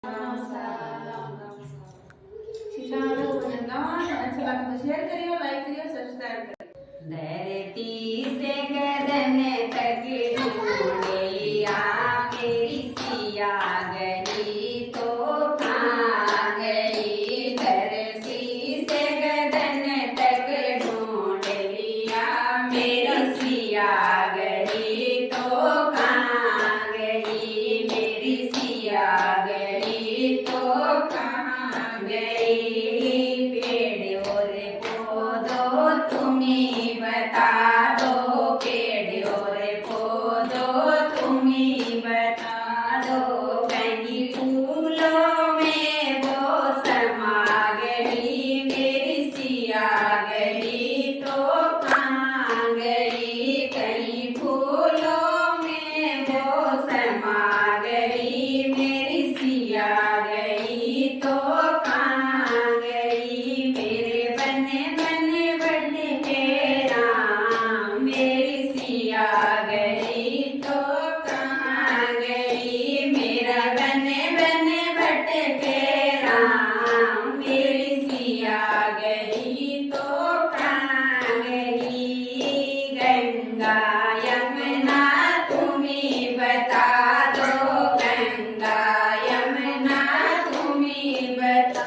अच्छा लगा तो शेयर करियो, लाइक करियो, सब्सक्राइब करियो। धरती से गगन तक ढूंढ लिया, मेरी सिया गई तो कहाँ गई। धरती से गगन तक ढूंढ लिया, मेरी सिया गई तो कहाँ गई। मेरी सिया गई तो कहाँ गई। पेड़ और पौधों तुम्हीं बता दो, पेड़ और पौधों तुम्हीं बता दो। कहीं फूलों में वो समा गई, मेरी सिया गई तो कहाँ गई। कहीं फूलों में वो समा गई, मेरी सिया गई तो कहाँ गई। मेरे बने बने भटके राम, मेरी सिया गई तो कहाँ गई। मेरा बने बने भटके राम, मेरी सिया गई तो कहाँ गई। गंगा यमुना तुम्हीं बता दो, गंगा यमुना तुम्हीं बता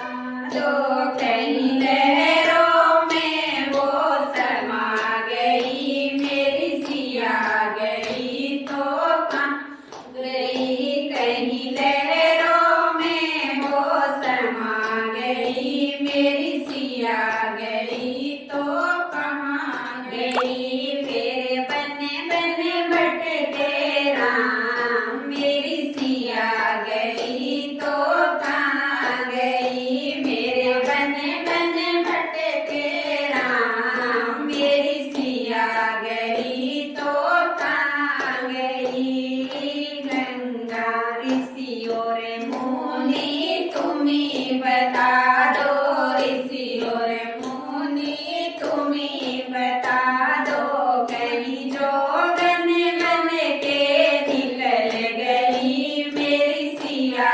दो। कहीं लहरों में वो समा गई, मेरी सिया गई तो कहाँ गई। कहीं लहरों में वो समा गई, मेरी सिया गई तो कहाँ गई। मेरे बने बने भटके राम, मेरी सिया गई तो कहाँ गई। मेरे बने बने भटके राम, मेरी सिया गई तो कहाँ गई। गंगा ऋषि और मुनि तुम्हीं बता दो, ऋषि और मुनि तुम्हीं बता दो। कहीं जोगन बन के निकल गई, मेरी सिया